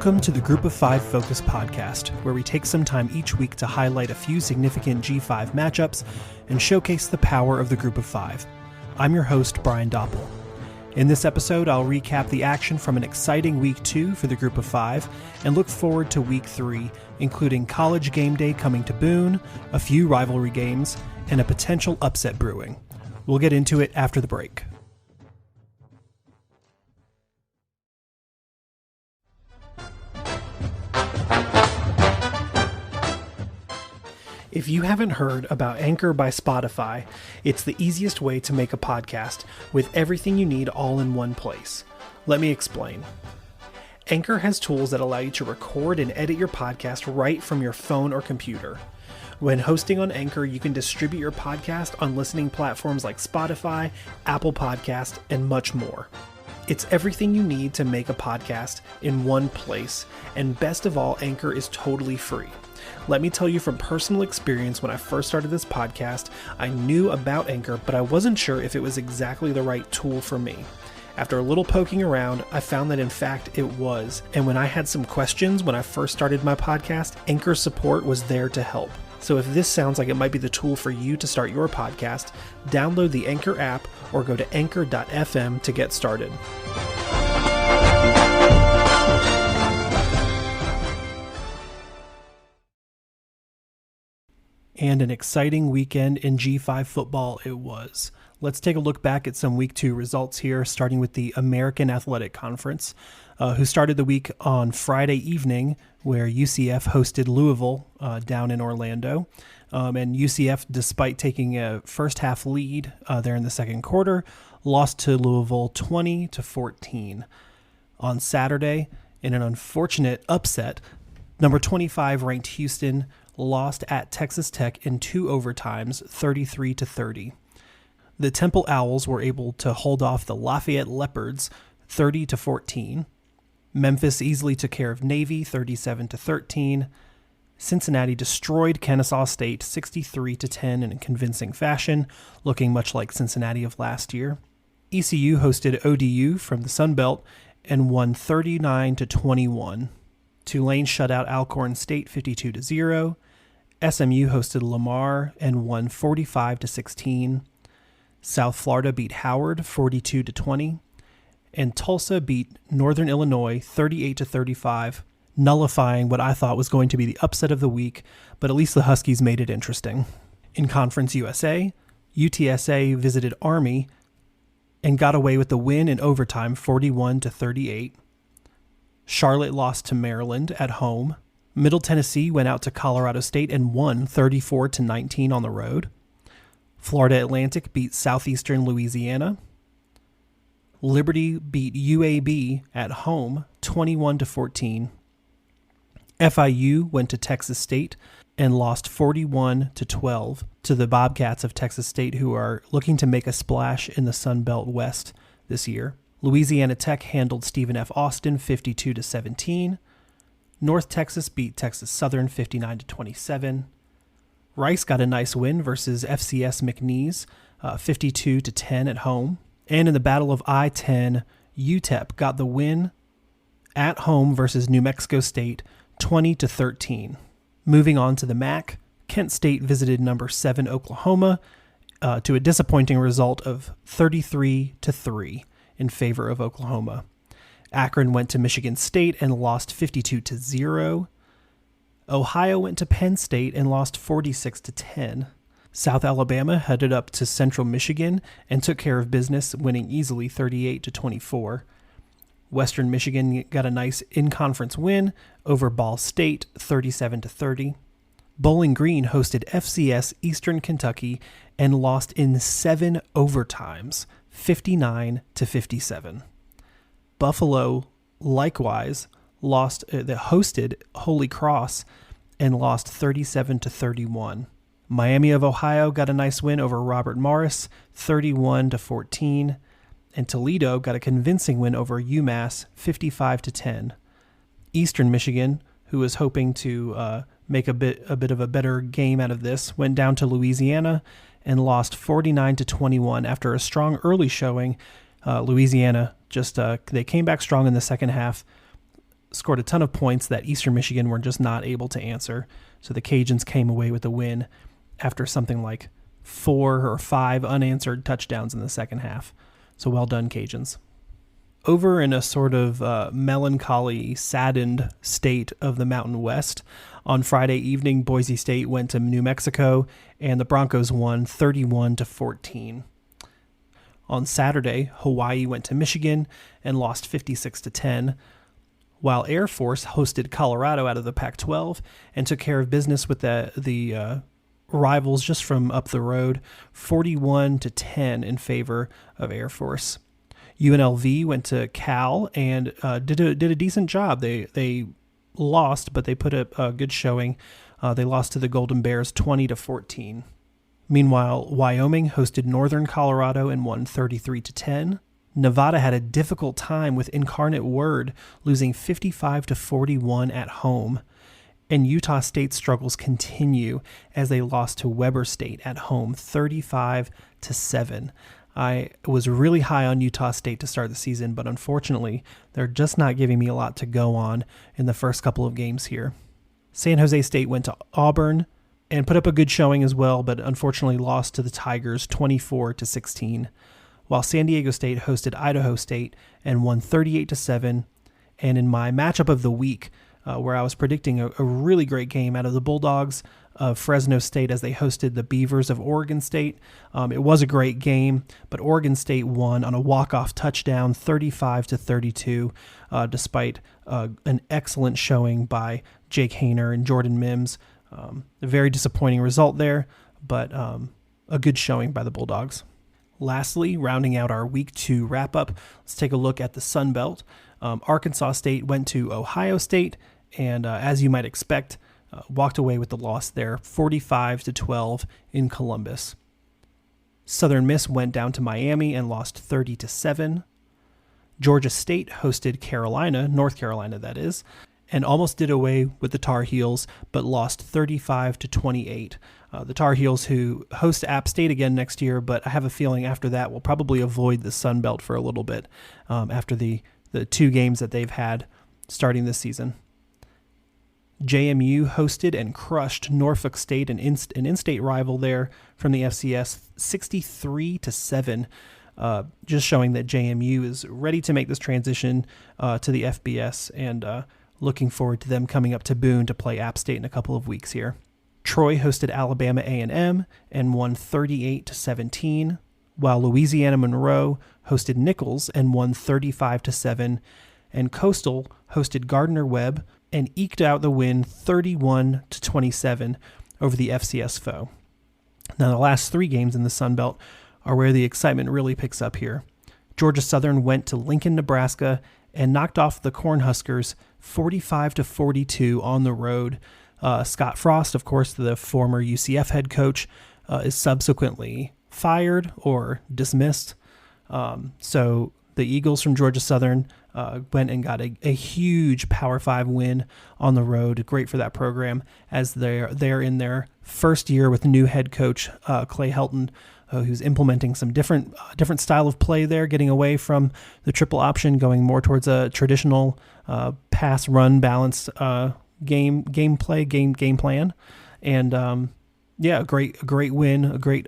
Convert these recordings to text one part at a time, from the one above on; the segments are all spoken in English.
Welcome to the Group of 5 Focus podcast, where we take some time each week to highlight a few significant G5 matchups and showcase the power of the Group of 5. I'm your host, Brian Doppel. In this episode, I'll recap the action from an exciting Week 2 for the Group of 5 and look forward to Week 3, including College Game Day coming to Boone, a few rivalry games, and a potential upset brewing. We'll get into it after the break. If you haven't heard about Anchor by Spotify, it's the easiest way to make a podcast with everything you need all in one place. Let me explain. Anchor has tools that allow you to record and edit your podcast right from your phone or computer. When hosting on Anchor, you can distribute your podcast on listening platforms like Spotify, Apple Podcast, and much more. It's everything you need to make a podcast in one place, and best of all, Anchor is totally free. Let me tell you from personal experience, when I first started this podcast, I knew about Anchor, but I wasn't sure if it was exactly the right tool for me. After a little poking around, I found that in fact it was, and when I had some questions when I first started my podcast, Anchor support was there to help. So if this sounds like it might be the tool for you to start your podcast, download the Anchor app or go to Anchor.fm to get started. And an exciting weekend in G5 football it was. Let's take a look back at some Week 2 results here, starting with the American Athletic Conference, who started the week on Friday evening, where UCF hosted Louisville down in Orlando. And UCF, despite taking a first-half lead there in the second quarter, lost to Louisville 20-14. On Saturday, in an unfortunate upset, number 25 ranked Houston lost at Texas Tech in 2 overtimes, 33-30. The Temple Owls were able to hold off the Lafayette Leopards 30-14. Memphis easily took care of Navy 37-13. Cincinnati destroyed Kennesaw State 63-10 in a convincing fashion, looking much like Cincinnati of last year. ECU hosted ODU from the Sun Belt and won 39-21. Tulane shut out Alcorn State 52-0. SMU hosted Lamar and won 45-16. South Florida beat Howard 42-20. And Tulsa beat Northern Illinois 38-35, nullifying what I thought was going to be the upset of the week, but at least the Huskies made it interesting. In Conference USA, UTSA visited Army and got away with the win in overtime 41-38. Charlotte lost to Maryland at home. Middle Tennessee went out to Colorado State and won 34-19 on the road. Florida Atlantic beat Southeastern Louisiana. Liberty beat UAB at home 21-14. FIU went to Texas State and lost 41-12 to the Bobcats of Texas State, who are looking to make a splash in the Sun Belt West this year. Louisiana Tech handled Stephen F. Austin 52-17. North Texas beat Texas Southern 59-27. Rice got a nice win versus FCS McNeese 52-10 at home. And in the Battle of I-10, UTEP got the win at home versus New Mexico State 20-13. Moving on to the MAC, Kent State visited number 7 Oklahoma to a disappointing result of 33-3 in favor of Oklahoma. Akron went to Michigan State and lost 52-0. Ohio went to Penn State and lost 46-10. South Alabama headed up to Central Michigan and took care of business, winning easily 38-24. Western Michigan got a nice in-conference win over Ball State 37-30. Bowling Green hosted FCS Eastern Kentucky and lost in 7 overtimes, 59-57. Buffalo likewise hosted Holy Cross and lost 37-31. Miami of Ohio got a nice win over Robert Morris, 31-14, and Toledo got a convincing win over UMass, 55-10. Eastern Michigan, who was hoping to make a bit of a better game out of this, went down to Louisiana and lost 49-21 after a strong early showing. Louisiana they came back strong in the second half, scored a ton of points that Eastern Michigan were just not able to answer. So the Cajuns came away with a win after something like 4 or 5 unanswered touchdowns in the second half. So well done, Cajuns. Over in a sort of melancholy, saddened state of the Mountain West, on Friday evening, Boise State went to New Mexico, and the Broncos won 31-14. On Saturday, Hawaii went to Michigan and lost 56-10, while Air Force hosted Colorado out of the Pac-12 and took care of business with the rivals just from up the road, 41-10 in favor of Air Force. UNLV went to Cal and did a decent job. They lost, but they put up a good showing. They lost to the Golden Bears 20-14. Meanwhile, Wyoming hosted Northern Colorado and won 33-10. Nevada had a difficult time with Incarnate Word, losing 55-41 at home. And Utah State's struggles continue as they lost to Weber State at home 35-7. I was really high on Utah State to start the season, but unfortunately, they're just not giving me a lot to go on in the first couple of games here. San Jose State went to Auburn and put up a good showing as well, but unfortunately lost to the Tigers 24-16, while San Diego State hosted Idaho State and won 38-7. And in my matchup of the week, where I was predicting a really great game out of the Bulldogs of Fresno State as they hosted the Beavers of Oregon State. It was a great game, but Oregon State won on a walk-off touchdown 35-32, despite an excellent showing by Jake Hayner and Jordan Mims. A very disappointing result there, but a good showing by the Bulldogs. Lastly, rounding out our Week 2 wrap-up, let's take a look at the Sun Belt. Arkansas State went to Ohio State, and as you might expect, walked away with the loss there, 45-12 in Columbus. Southern Miss went down to Miami and lost 30-7. Georgia State hosted Carolina, North Carolina that is, and almost did away with the Tar Heels, but lost 35-28. The Tar Heels, who host App State again next year, but I have a feeling after that we'll probably avoid the Sun Belt for a little bit after the 2 games that they've had starting this season. JMU hosted and crushed Norfolk State, an in-state rival there from the FCS, 63-7, just showing that JMU is ready to make this transition to the FBS, and looking forward to them coming up to Boone to play App State in a couple of weeks here. Troy hosted Alabama A&M and won 38-17, while Louisiana Monroe hosted Nichols and won 35-7, and Coastal hosted Gardner-Webb and eked out the win 31-27 over the FCS foe. Now, the last 3 games in the Sun Belt are where the excitement really picks up here. Georgia Southern went to Lincoln, Nebraska, and knocked off the Cornhuskers 45-42 on the road. Scott Frost, of course, the former UCF head coach, is subsequently fired or dismissed. So the Eagles from Georgia Southern went and got a huge Power 5 win on the road. Great for that program as they're in their first year with new head coach Clay Helton, who's implementing some different style of play there, getting away from the triple option, going more towards a traditional pass run balanced game plan. And a great win, a great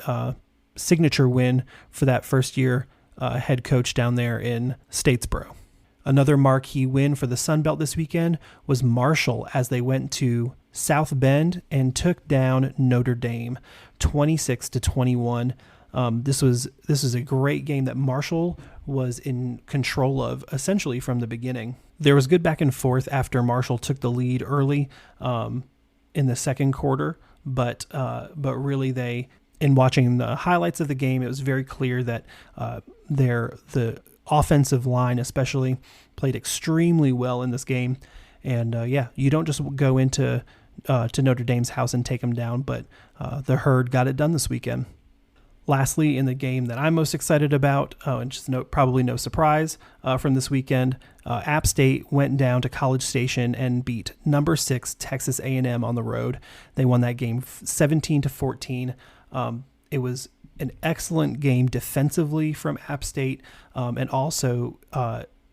signature win for that first year head coach down there in Statesboro. Another marquee win for the Sun Belt this weekend was Marshall as they went to South Bend and took down Notre Dame 26-21. This was a great game that Marshall was in control of essentially from the beginning. There was good back and forth after Marshall took the lead early in the second quarter, but really in watching the highlights of the game, it was very clear that the offensive line especially played extremely well in this game. And you don't just go into to Notre Dame's house and take them down, but the Herd got it done this weekend. Lastly, in the game that I'm most excited about, and just probably no surprise from this weekend, App State went down to College Station and beat number 6 Texas A&M on the road. They won that game 17-14. It was an excellent game defensively from App State, and also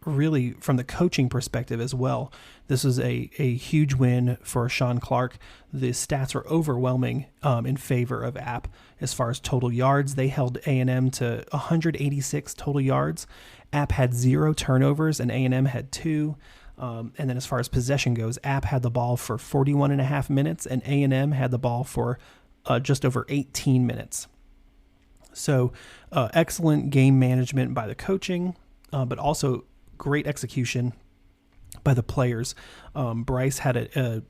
really from the coaching perspective as well. This was a huge win for Sean Clark. The stats are overwhelming in favor of App as far as total yards. They held A&M to 186 total yards. App had 0 turnovers and A&M had 2. And then as far as possession goes, App had the ball for 41 and a half minutes and A&M had the ball for just over 18 minutes. So excellent game management by the coaching, but also great execution by the players. Bryce had a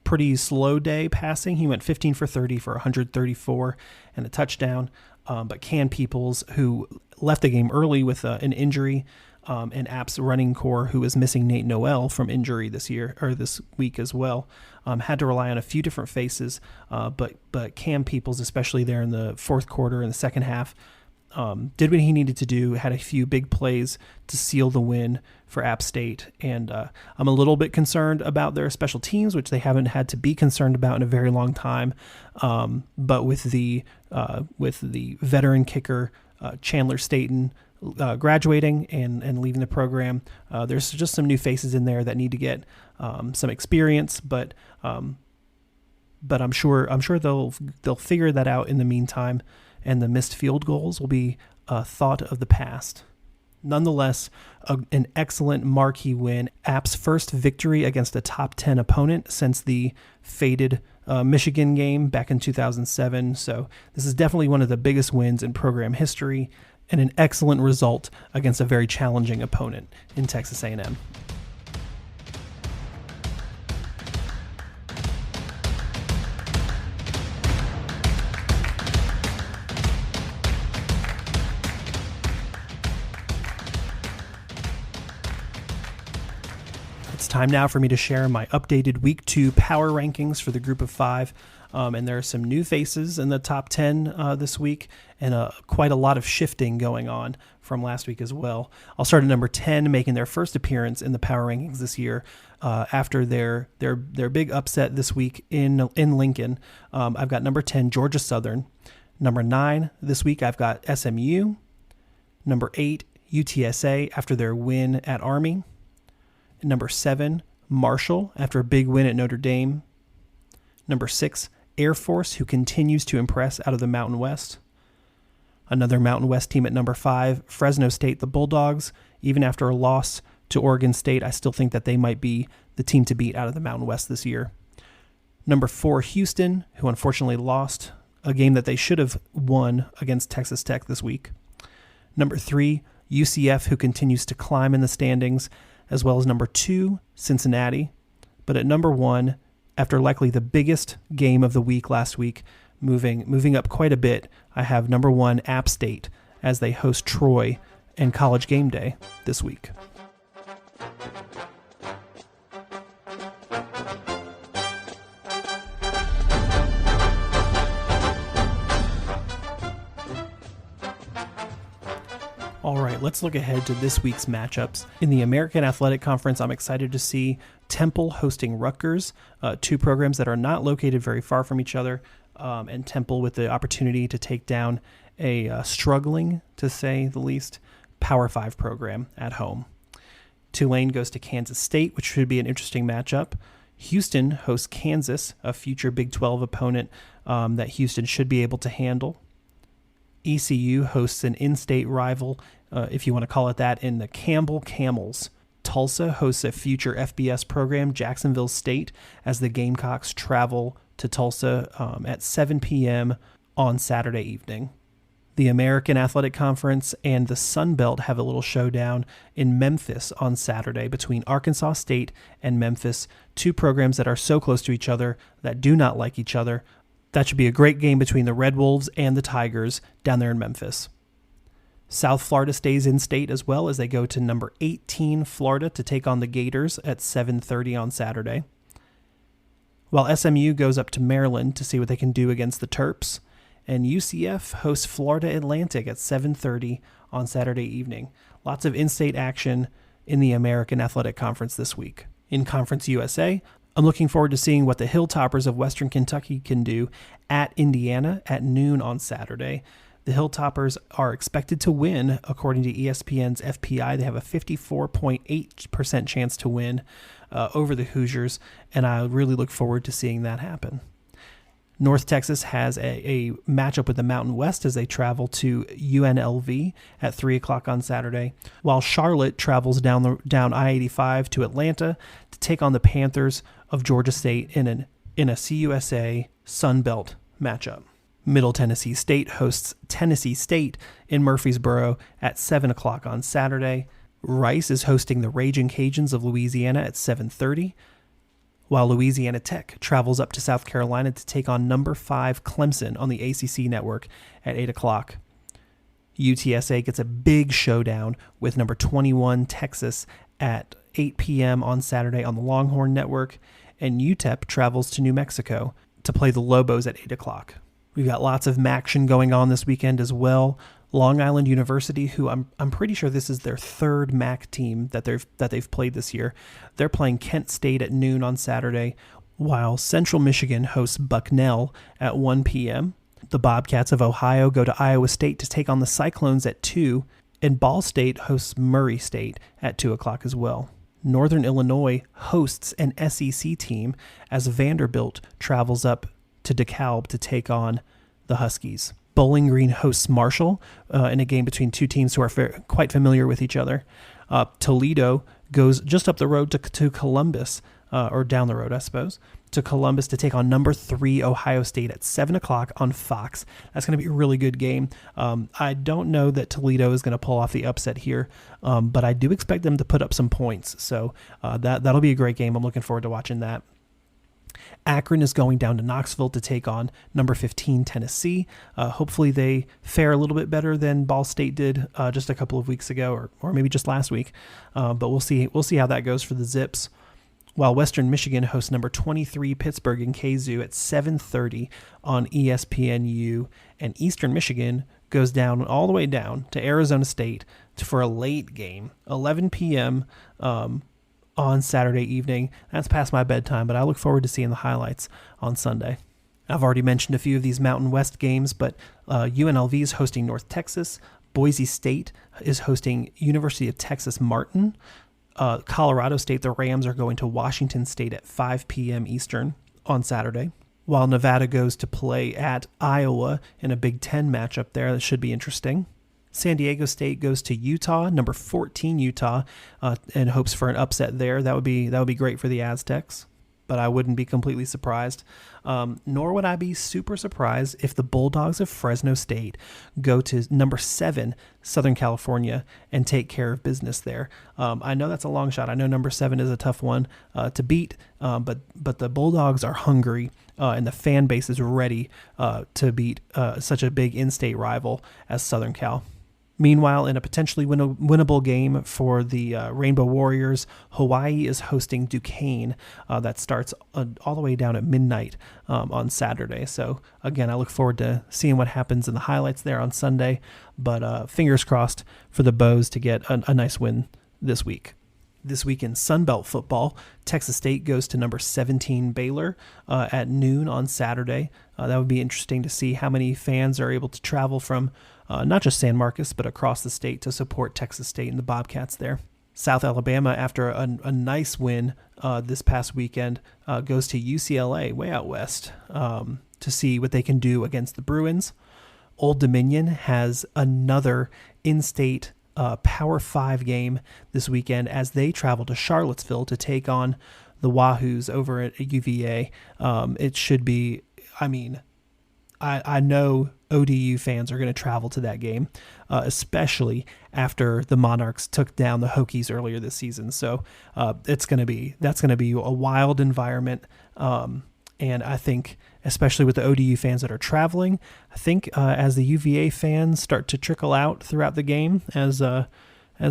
pretty slow day passing. He went 15 for 30 for 134 and a touchdown. But Can Peoples, who left the game early with an injury, and App's running core, who is missing Nate Noel from injury this week as well, had to rely on a few different faces. But Cam Peoples, especially there in the fourth quarter and the second half, did what he needed to do, had a few big plays to seal the win for App State. And I'm a little bit concerned about their special teams, which they haven't had to be concerned about in a very long time. But with the veteran kicker, Chandler Staten, graduating and leaving the program, there's just some new faces in there that need to get some experience, but I'm sure they'll figure that out in the meantime, and the missed field goals will be a thought of the past. Nonetheless, an excellent marquee win, App's first victory against a top 10 opponent since the fated Michigan game back in 2007. So this is definitely one of the biggest wins in program history, and an excellent result against a very challenging opponent in Texas A&M. It's time now for me to share my updated Week 2 power rankings for the Group of 5. And there are some new faces in the top 10 this week, and quite a lot of shifting going on from last week as well. I'll start at number 10, making their first appearance in the power rankings this year after their big upset this week in Lincoln. I've got number 10, Georgia Southern. Number 9 this week, I've got SMU. Number 8, UTSA after their win at Army. Number 7, Marshall after a big win at Notre Dame. Number 6, Air Force, who continues to impress out of the Mountain West. Another Mountain West team at number 5, Fresno State, the Bulldogs. Even after a loss to Oregon State, I still think that they might be the team to beat out of the Mountain West this year. Number 4, Houston, who unfortunately lost a game that they should have won against Texas Tech this week. Number 3, UCF, who continues to climb in the standings, as well as number 2, Cincinnati. But at number 1, after likely the biggest game of the week last week, moving up quite a bit, I have number 1, App State, as they host Troy and College Game Day this week. All right, let's look ahead to this week's matchups. In the American Athletic Conference, I'm excited to see Temple hosting Rutgers, two programs that are not located very far from each other, and Temple with the opportunity to take down a struggling, to say the least, Power 5 program at home. Tulane goes to Kansas State, which should be an interesting matchup. Houston hosts Kansas, a future Big 12 opponent that Houston should be able to handle. ECU hosts an in-state rival, if you want to call it that, in the Campbell Camels. Tulsa hosts a future FBS program, Jacksonville State, as the Gamecocks travel to Tulsa at 7 p.m. on Saturday evening. The American Athletic Conference and the Sun Belt have a little showdown in Memphis on Saturday between Arkansas State and Memphis, two programs that are so close to each other that do not like each other. That should be a great game between the Red Wolves and the Tigers down there in Memphis. South Florida stays in state as well as they go to number 18 Florida to take on the Gators at 7:30 on Saturday. While SMU goes up to Maryland to see what they can do against the Terps, and UCF hosts Florida Atlantic at 7:30 on Saturday evening. Lots of in-state action in the American Athletic Conference this week. In Conference USA, I'm looking forward to seeing what the Hilltoppers of Western Kentucky can do at Indiana at noon on Saturday. The Hilltoppers are expected to win, according to ESPN's FPI. They have a 54.8% chance to win over the Hoosiers, and I really look forward to seeing that happen. North Texas has a matchup with the Mountain West as they travel to UNLV at 3 o'clock on Saturday, while Charlotte travels down I-85 to Atlanta to take on the Panthers of Georgia State in a CUSA Sun Belt matchup. Middle Tennessee State hosts Tennessee State in Murfreesboro at 7 o'clock on Saturday. Rice is hosting the Raging Cajuns of Louisiana at 7:30. While Louisiana Tech travels up to South Carolina to take on number 5 Clemson on the ACC network at 8 o'clock. UTSA gets a big showdown with number 21 Texas at 8 p.m. on Saturday on the Longhorn Network, and UTEP travels to New Mexico to play the Lobos at 8 o'clock. We've got lots of action going on this weekend as well. Long Island University, who I'm pretty sure this is their third MAC team that they've played this year. They're playing Kent State at noon on Saturday, while Central Michigan hosts Bucknell at 1 p.m. The Bobcats of Ohio go to Iowa State to take on the Cyclones at 2, and Ball State hosts Murray State at 2 o'clock as well. Northern Illinois hosts an SEC team as Vanderbilt travels up to DeKalb to take on the Huskies. Bowling Green hosts Marshall in a game between two teams who are quite familiar with each other. Toledo goes just up the road to Columbus, or down the road, I suppose, to Columbus to take on number 3 Ohio State at 7 o'clock on Fox. That's going to be a really good game. I don't know that Toledo is going to pull off the upset here, but I do expect them to put up some points. So that'll be a great game. I'm looking forward to watching that. Akron is going down to Knoxville to take on number 15 Tennessee. Hopefully they fare a little bit better than Ball State did just a couple of weeks ago, or maybe just last week. But we'll see how that goes for the Zips. While Western Michigan hosts number 23 Pittsburgh and KZoo at 7:30 on ESPNU, and Eastern Michigan goes down all the way down to Arizona State for a late game, 11 p.m. On Saturday evening. That's past my bedtime, but I look forward to seeing the highlights on Sunday. I've already mentioned a few of these Mountain West games, but UNLV is hosting North Texas. Boise State is hosting University of Texas Martin. Colorado State, the Rams, are going to Washington State at 5 p.m. Eastern on Saturday, while Nevada goes to play at Iowa in a Big Ten matchup there. That should be interesting. San Diego State goes to Utah, number 14 Utah, and hopes for an upset there. That would be great for the Aztecs, but I wouldn't be completely surprised. Nor would I be super surprised if the Bulldogs of Fresno State go to number 7 Southern California and take care of business there. I know that's a long shot. I know number 7 is a tough one to beat, but the Bulldogs are hungry, and the fan base is ready to beat such a big in-state rival as Southern Cal. Meanwhile, in a potentially winnable game for the Rainbow Warriors, Hawaii is hosting Duquesne. That starts all the way down at midnight on Saturday. So, again, I look forward to seeing what happens in the highlights there on Sunday. But fingers crossed for the Bows to get a nice win this week. This week in Sunbelt football, Texas State goes to number 17 Baylor at noon on Saturday. That would be interesting to see how many fans are able to travel from not just San Marcos, but across the state to support Texas State and the Bobcats there. South Alabama, after a nice win this past weekend, goes to UCLA, way out west, to see what they can do against the Bruins. Old Dominion has another in-state Power 5 game this weekend as they travel to Charlottesville to take on the Wahoos over at UVA. It should be, I know ODU fans are going to travel to that game, especially after the Monarchs took down the Hokies earlier this season. So that's going to be a wild environment. And I think, especially with the ODU fans that are traveling, I think as the UVA fans start to trickle out throughout the game, as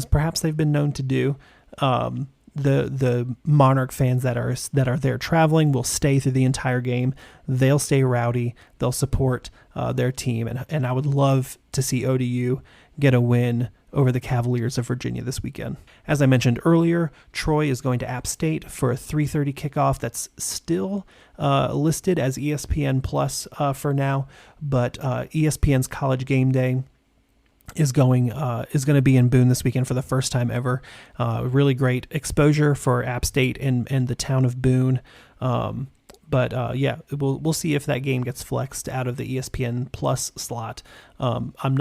perhaps they've been known to do, the Monarch fans that are there traveling will stay through the entire game. They'll stay rowdy. They'll support their team, and I would love to see ODU get a win over the Cavaliers of Virginia this weekend. As I mentioned earlier, Troy is going to App State for a 3:30 kickoff. That's still listed as ESPN Plus for now, but ESPN's College Game Day is going to be in Boone this weekend for the first time ever. Really great exposure for App State and the town of Boone. We'll see if that game gets flexed out of the ESPN Plus slot. I'm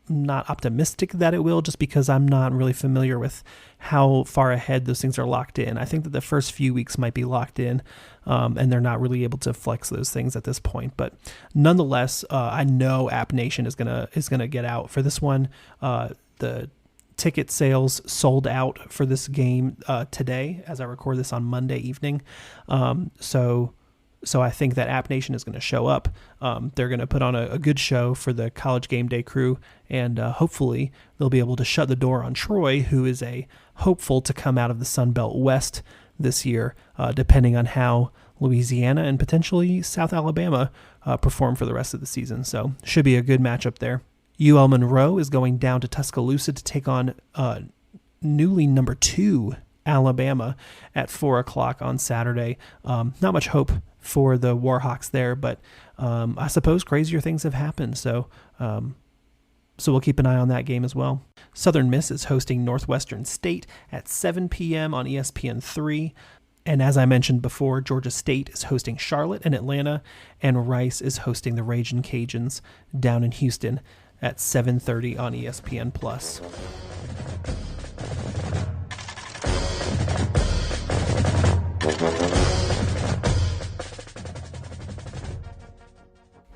not optimistic that it will, just because I'm not really familiar with how far ahead those things are locked in. I think that the first few weeks might be locked in, and they're not really able to flex those things at this point. But nonetheless, I know App Nation is gonna get out for this one. The ticket sales sold out for this game today, as I record this on Monday evening. So I think that App Nation is going to show up. They're going to put on a good show for the College Game Day crew, and hopefully they'll be able to shut the door on Troy, who is a hopeful to come out of the Sun Belt West this year, depending on how Louisiana and potentially South Alabama perform for the rest of the season. So should be a good matchup there. UL Monroe is going down to Tuscaloosa to take on newly number 2 Alabama at 4 o'clock on Saturday. Not much hope for the Warhawks there, but I suppose crazier things have happened. So we'll keep an eye on that game as well. Southern Miss is hosting Northwestern State at 7 p.m. on ESPN3. And as I mentioned before, Georgia State is hosting Charlotte and Atlanta, and Rice is hosting the Ragin' Cajuns down in Houston at 7:30 on ESPN+.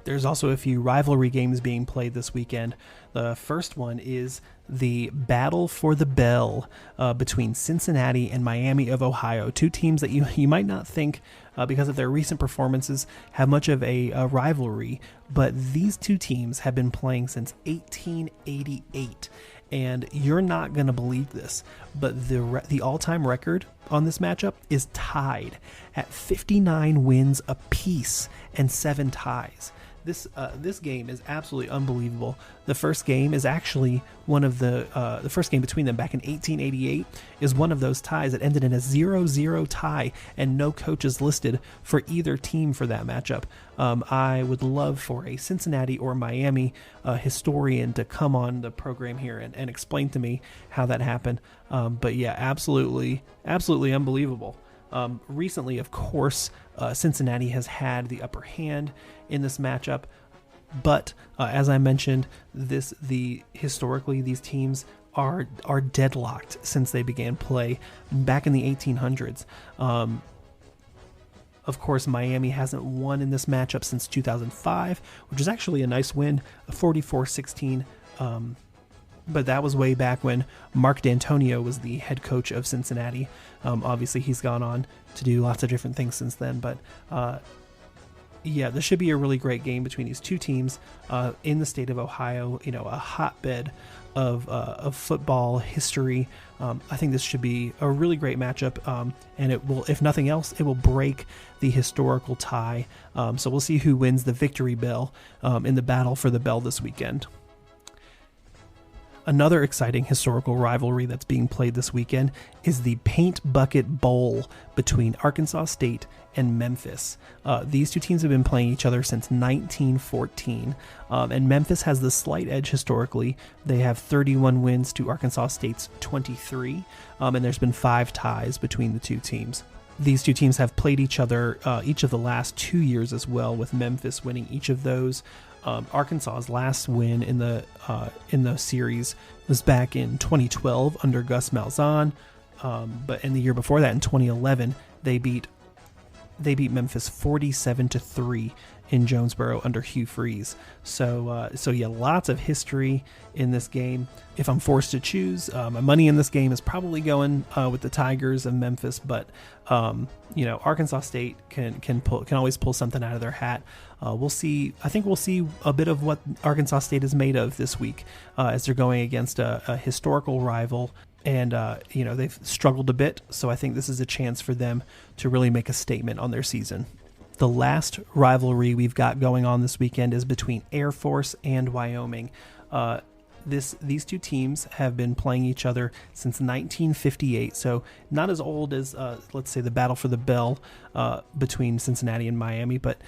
There's also a few rivalry games being played this weekend. The first one is the Battle for the Bell between Cincinnati and Miami of Ohio, two teams that you might not think, because of their recent performances, have much of a rivalry, but these two teams have been playing since 1888. And you're not going to believe this, but the all-time record on this matchup is tied at 59 wins apiece and 7 ties. This game is absolutely unbelievable. The first game is actually one of the first game between them back in 1888 is one of those ties that ended in a 0-0 tie, and no coaches listed for either team for that matchup. I would love for a Cincinnati or Miami historian to come on the program here and explain to me how that happened. But yeah, absolutely unbelievable. Recently, of course, Cincinnati has had the upper hand in this matchup, but as I mentioned, historically these teams are deadlocked since they began play back in the 1800s. Of course, Miami hasn't won in this matchup since 2005, which is actually a nice win, 44-16. But that was way back when Mark D'Antonio was the head coach of Cincinnati. Obviously, he's gone on to do lots of different things since then. But this should be a really great game between these two teams in the state of Ohio. You know, a hotbed of football history. I think this should be a really great matchup, and it will, if nothing else, it will break the historical tie. So we'll see who wins the victory bell in the battle for the bell this weekend. Another exciting historical rivalry that's being played this weekend is the Paint Bucket Bowl between Arkansas State and Memphis. These two teams have been playing each other since 1914, and Memphis has the slight edge historically. They have 31 wins to Arkansas State's 23, and there's been 5 ties between the two teams. These two teams have played each other each of the last 2 years as well, with Memphis winning each of those. Arkansas's last win in the series was back in 2012 under Gus Malzahn, but in the year before that, in 2011, they beat Memphis 47-3 in Jonesboro under Hugh Freeze. So lots of history in this game. If I'm forced to choose, my money in this game is probably going with the Tigers of Memphis, but Arkansas State can always pull something out of their hat. We'll see. I think we'll see a bit of what Arkansas State is made of this week as they're going against a historical rival. And, they've struggled a bit, so I think this is a chance for them to really make a statement on their season. The last rivalry we've got going on this weekend is between Air Force and Wyoming. These two teams have been playing each other since 1958, so not as old as, let's say, the Battle for the Bell between Cincinnati and Miami, but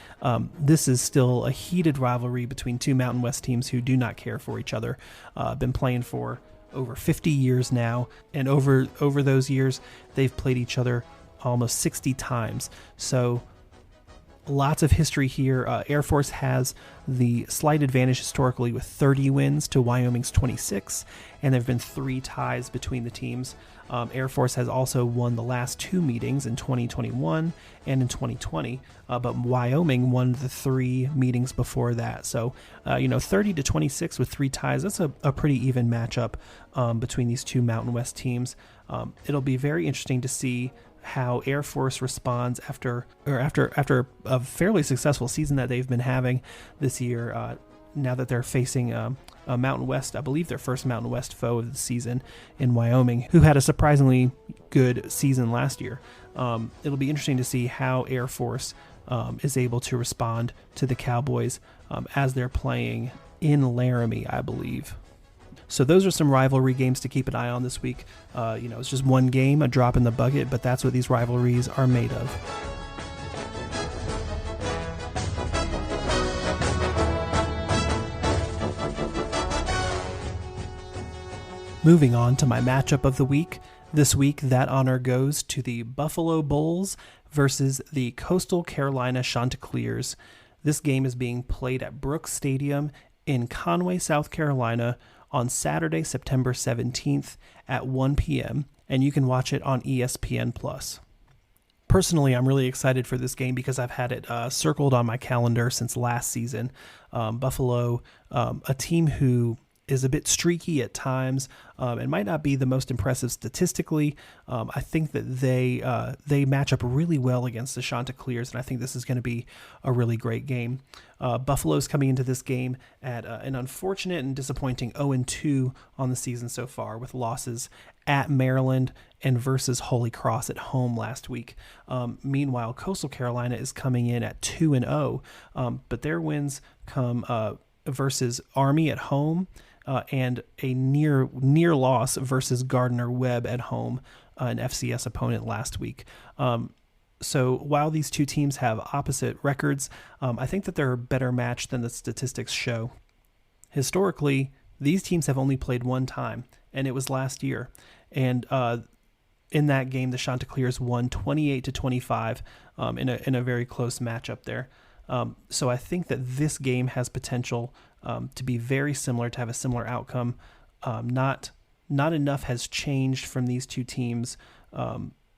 this is still a heated rivalry between two Mountain West teams who do not care for each other. Been playing for over 50 years now, and over those years, they've played each other almost 60 times. So lots of history here. Air Force has the slight advantage historically with 30 wins to Wyoming's 26, and there have been 3 ties between the teams. Air Force has also won the last 2 meetings in 2021 and in 2020, but Wyoming won the 3 meetings before that. So, 30 to 26 with 3 ties, that's a pretty even matchup between these two Mountain West teams. It'll be very interesting to see how Air Force responds after a fairly successful season that they've been having this year. Now that they're facing a Mountain West, I believe their first Mountain West foe of the season in Wyoming, who had a surprisingly good season last year. It'll be interesting to see how Air Force is able to respond to the Cowboys as they're playing in Laramie, I believe. So those are some rivalry games to keep an eye on this week. It's just one game, a drop in the bucket, but that's what these rivalries are made of. Moving on to my matchup of the week. This week, that honor goes to the Buffalo Bulls versus the Coastal Carolina Chanticleers. This game is being played at Brooks Stadium in Conway, South Carolina, on Saturday, September 17th at 1 p.m., and you can watch it on ESPN+. Personally, I'm really excited for this game because I've had it circled on my calendar since last season. Buffalo, a team who is a bit streaky at times and might not be the most impressive statistically. I think that they match up really well against the Chanticleers, and I think this is going to be a really great game. Buffalo's coming into this game at an unfortunate and disappointing 0-2 on the season so far, with losses at Maryland and versus Holy Cross at home last week. Meanwhile, Coastal Carolina is coming in at 2-0, but their wins come versus Army at home, and a near loss versus Gardner-Webb at home, an FCS opponent last week. So while these two teams have opposite records, I think that they're a better match than the statistics show. Historically, these teams have only played one time, and it was last year. And in that game, the Chanticleers won 28-25 in a very close matchup there. So I think that this game has potential to be very similar, to have a similar outcome. Not enough has changed from these two teams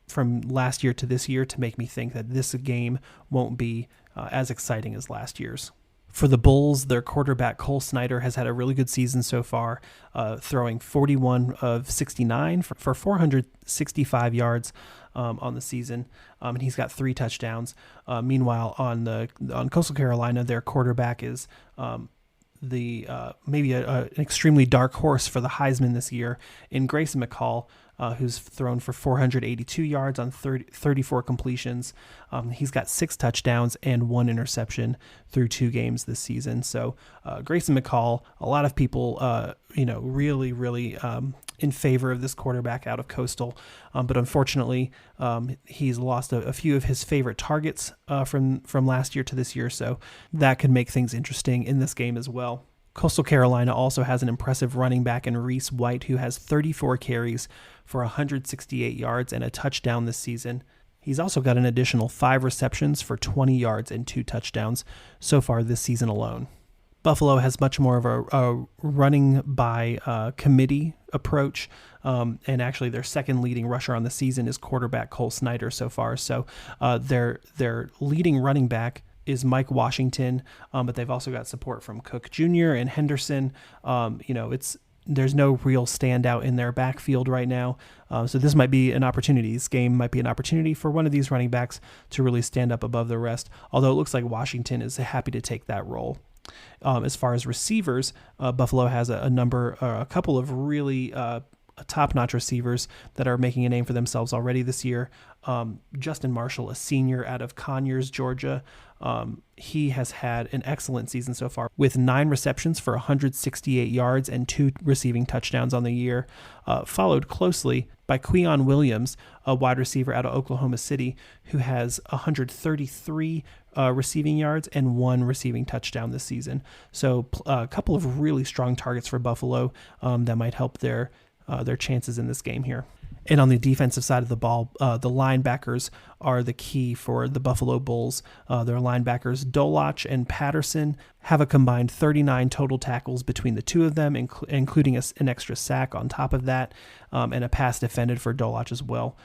from last year to this year to make me think that this game won't be as exciting as last year's. For the Bulls, their quarterback Cole Snyder has had a really good season so far, throwing 41 of 69 for 465 yards on the season, and he's got 3 touchdowns. Meanwhile, on Coastal Carolina, their quarterback is maybe an extremely dark horse for the Heisman this year in Grayson McCall, who's thrown for 482 yards on 34 completions. He's got 6 touchdowns and 1 interception through 2 games this season. So Grayson McCall, a lot of people, really in favor of this quarterback out of Coastal. But unfortunately, he's lost a few of his favorite targets from last year to this year. So that could make things interesting in this game as well. Coastal Carolina also has an impressive running back in Reese White, who has 34 carries for 168 yards and a touchdown this season. He's also got an additional 5 receptions for 20 yards and 2 touchdowns so far this season alone. Buffalo has much more of a running by committee approach, and actually their second leading rusher on the season is quarterback Cole Snyder so far. So their leading running back is Mike Washington, but they've also got support from Cook Jr. and Henderson. There's no real standout in their backfield right now, so this might be an opportunity. This game might be an opportunity for one of these running backs to really stand up above the rest, although it looks like Washington is happy to take that role. As far as receivers, Buffalo has a couple of really top-notch receivers that are making a name for themselves already this year. Justin Marshall, a senior out of Conyers, Georgia, He has had an excellent season so far with 9 receptions for 168 yards and 2 receiving touchdowns on the year, followed closely by Queon Williams, a wide receiver out of Oklahoma City, who has 133 receiving yards and 1 receiving touchdown this season. So a couple of really strong targets for Buffalo that might help their chances in this game here. And on the defensive side of the ball, the linebackers are the key for the Buffalo Bulls. Their linebackers, Dolach and Patterson, have a combined 39 total tackles between the two of them, including an extra sack on top of that, and a pass defended for Dolach as well.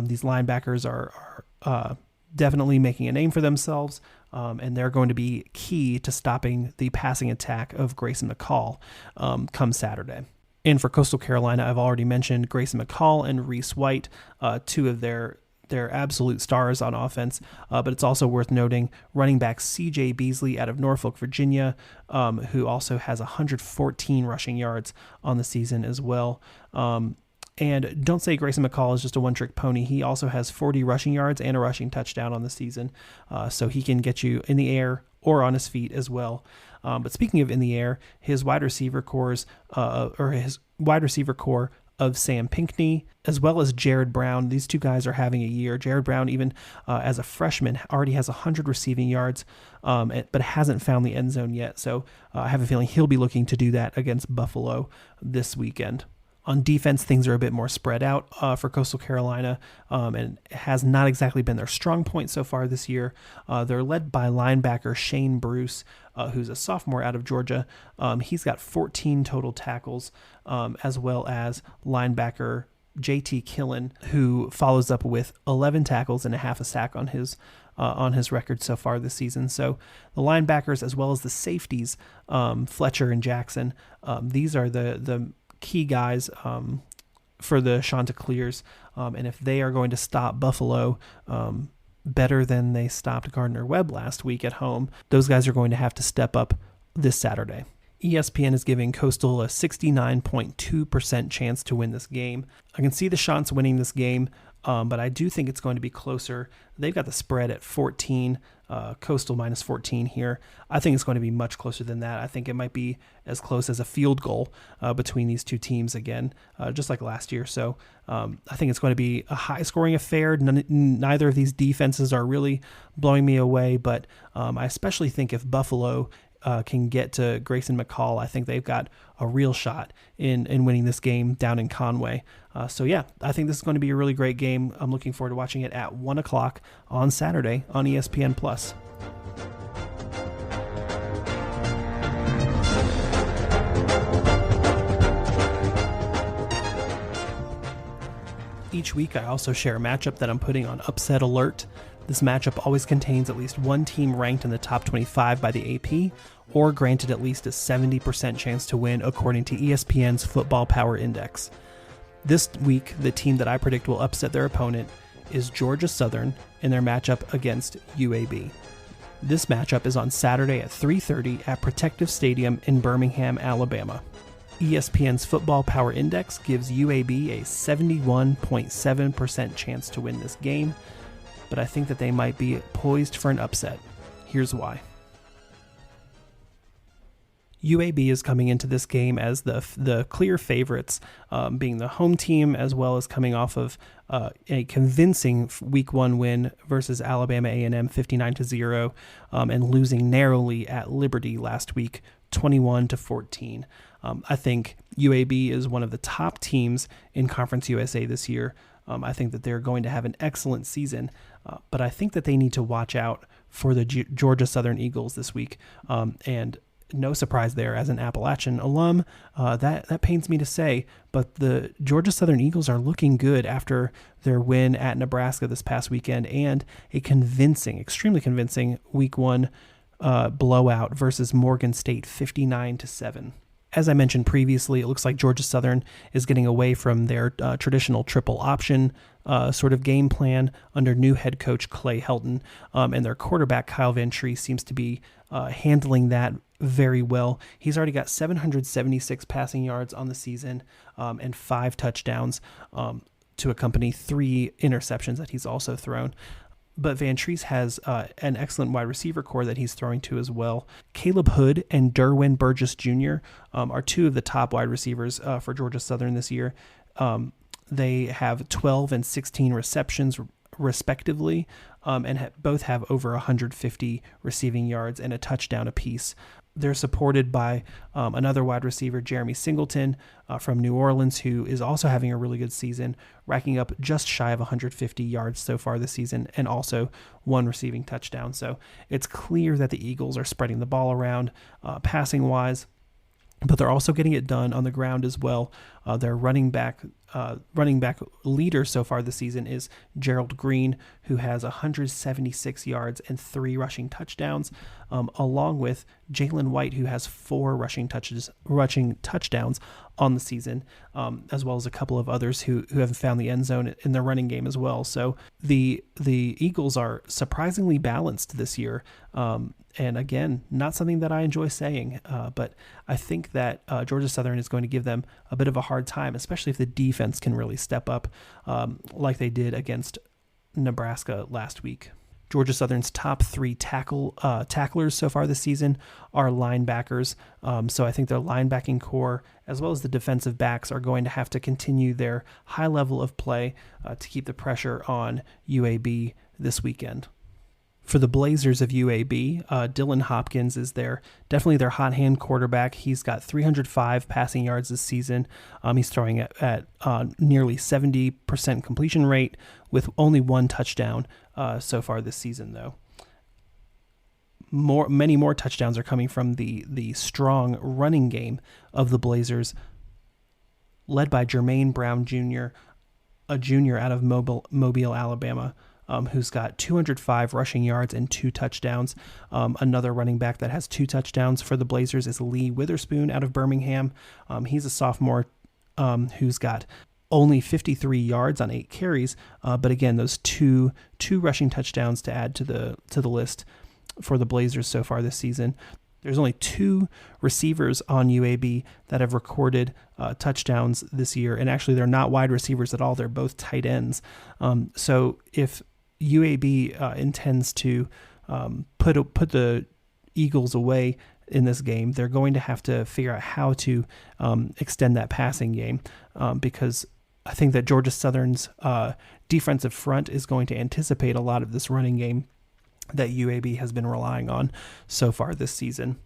These linebackers are definitely making a name for themselves, and they're going to be key to stopping the passing attack of Grayson McCall come Saturday. And for Coastal Carolina, I've already mentioned Grayson McCall and Reese White, 2 of their absolute stars on offense. But it's also worth noting running back C.J. Beasley out of Norfolk, Virginia, who also has 114 rushing yards on the season as well. And don't say Grayson McCall is just a one-trick pony. He also has 40 rushing yards and a rushing touchdown on the season. So he can get you in the air or on his feet as well. But speaking of in the air, his wide receiver core of Sam Pinckney, as well as Jared Brown, these 2 guys are having a year. Jared Brown, even as a freshman, already has 100 receiving yards, but hasn't found the end zone yet. So I have a feeling he'll be looking to do that against Buffalo this weekend. On defense, things are a bit more spread out for Coastal Carolina, and it has not exactly been their strong point so far this year. They're led by linebacker Shane Bruce, who's a sophomore out of Georgia. He's got 14 total tackles, as well as linebacker J.T. Killen, who follows up with 11 tackles and a half a sack on his record so far this season. So the linebackers, as well as the safeties, Fletcher and Jackson, these are the key guys for the Chanticleers, and if they are going to stop Buffalo better than they stopped Gardner-Webb last week at home, those guys are going to have to step up this Saturday. ESPN is giving Coastal a 69.2% chance to win this game. I can see the Chants winning this game, but I do think it's going to be closer. They've got the spread at 14, Coastal minus 14 here. I think it's going to be much closer than that. I think it might be as close as a field goal between these 2 teams again, just like last year. So I think it's going to be a high-scoring affair. Neither of these defenses are really blowing me away, but I especially think if Buffalo can get to Grayson McCall, I think they've got a real shot in winning this game down in Conway. So yeah, I think this is going to be a really great game. I'm looking forward to watching it at 1 o'clock on Saturday on ESPN+. Each week, I also share a matchup that I'm putting on Upset Alert. This matchup always contains at least one team ranked in the top 25 by the AP, or granted at least a 70% chance to win according to ESPN's Football Power Index. This week, the team that I predict will upset their opponent is Georgia Southern in their matchup against UAB. This matchup is on Saturday at 3:30 at Protective Stadium in Birmingham, Alabama. ESPN's Football Power Index gives UAB a 71.7% chance to win this game, but I think that they might be poised for an upset. Here's why. UAB is coming into this game as the clear favorites, being the home team, as well as coming off of a convincing Week 1 win versus Alabama A&M 59-0, and losing narrowly at Liberty last week 21-14. I think UAB is one of the top teams in Conference USA this year. I think that they're going to have an excellent season, but I think that they need to watch out for the Georgia Southern Eagles this week. And no surprise there, as an Appalachian alum, that pains me to say, but the Georgia Southern Eagles are looking good after their win at Nebraska this past weekend and a convincing, extremely convincing Week 1 blowout versus Morgan State 59-7. As I mentioned previously, it looks like Georgia Southern is getting away from their traditional triple option sort of game plan under new head coach Clay Helton, and their quarterback Kyle Van Tree seems to be handling that very well. He's already got 776 passing yards on the season and 5 touchdowns to accompany 3 interceptions that he's also thrown. But Van Treese has an excellent wide receiver core that he's throwing to as well. Caleb Hood and Derwin Burgess Jr. Are two of the top wide receivers for Georgia Southern this year. They have 12 and 16 receptions respectively, and both have over 150 receiving yards and a touchdown apiece. They're supported by another wide receiver, Jeremy Singleton from New Orleans, who is also having a really good season, racking up just shy of 150 yards so far this season and also one receiving touchdown. So it's clear that the Eagles are spreading the ball around passing-wise, but they're also getting it done on the ground as well. Their running back leader so far this season is Gerald Green, who has 176 yards and 3 rushing touchdowns, along with Jalen White, who has 4 rushing touchdowns on the season, as well as a couple of others who haven't found the end zone in their running game as well. So the Eagles are surprisingly balanced this year. And again, not something that I enjoy saying, but I think that Georgia Southern is going to give them a bit of a hard time, especially if the defense can really step up like they did against Nebraska last week. Georgia Southern's top 3 tacklers so far this season are linebackers. So I think their linebacking core, as well as the defensive backs, are going to have to continue their high level of play to keep the pressure on UAB this weekend. For the Blazers of UAB, Dylan Hopkins is definitely their hot hand quarterback. He's got 305 passing yards this season. He's throwing at nearly 70% completion rate with only 1 touchdown so far this season, though. Many more touchdowns are coming from the strong running game of the Blazers, led by Jermaine Brown Jr., a junior out of Mobile, Alabama. Who's got 205 rushing yards and 2 touchdowns. Another running back that has 2 touchdowns for the Blazers is Lee Witherspoon out of Birmingham. He's a sophomore who's got only 53 yards on 8 carries, but again, those two rushing touchdowns to add to the list for the Blazers so far this season. There's only 2 receivers on UAB that have recorded touchdowns this year, and actually they're not wide receivers at all. They're both tight ends. So if UAB intends to put the Eagles away in this game, they're going to have to figure out how to extend that passing game because I think that Georgia Southern's defensive front is going to anticipate a lot of this running game that UAB has been relying on so far this season.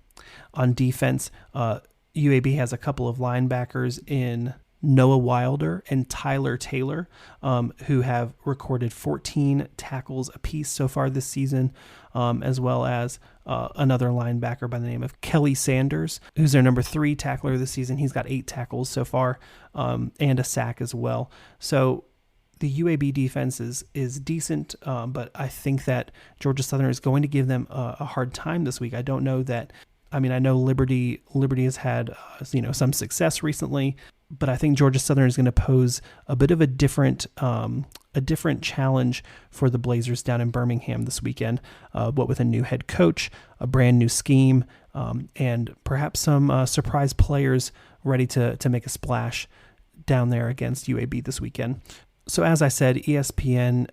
On defense, UAB has a couple of linebackers in Noah Wilder and Tyler Taylor, who have recorded 14 tackles apiece so far this season, as well as another linebacker by the name of Kelly Sanders, who's their number 3 tackler this season. He's got 8 tackles so far, and a sack as well. So the UAB defense is decent, but I think that Georgia Southern is going to give them a hard time this week. I don't know that. I mean, I know Liberty has had some success recently, but I think Georgia Southern is going to pose a bit of a different challenge for the Blazers down in Birmingham this weekend. What with a new head coach, a brand new scheme, and perhaps some surprise players ready to make a splash down there against UAB this weekend. So as I said, ESPN,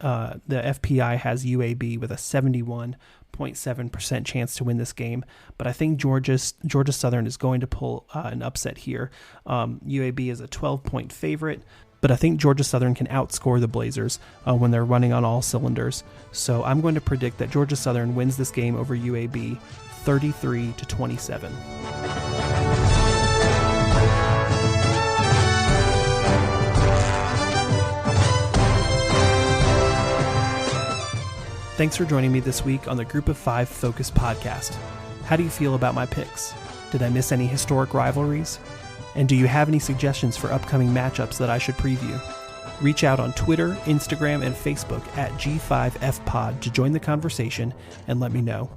the FPI has UAB with a 71.7% chance to win this game, but I think Georgia Southern is going to pull an upset here. UAB is a 12-point favorite, but I think Georgia Southern can outscore the Blazers when they're running on all cylinders. So I'm going to predict that Georgia Southern wins this game over UAB 33-27. Thanks for joining me this week on the Group of 5 Focus podcast. How do you feel about my picks? Did I miss any historic rivalries? And do you have any suggestions for upcoming matchups that I should preview? Reach out on Twitter, Instagram, and Facebook at G5FPod to join the conversation and let me know.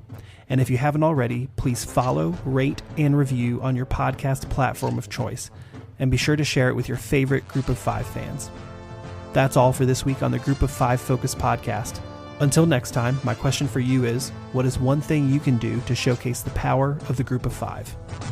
And if you haven't already, please follow, rate, and review on your podcast platform of choice. And be sure to share it with your favorite Group of 5 fans. That's all for this week on the Group of 5 Focus podcast. Until next time, my question for you is, what is one thing you can do to showcase the power of the Group of 5?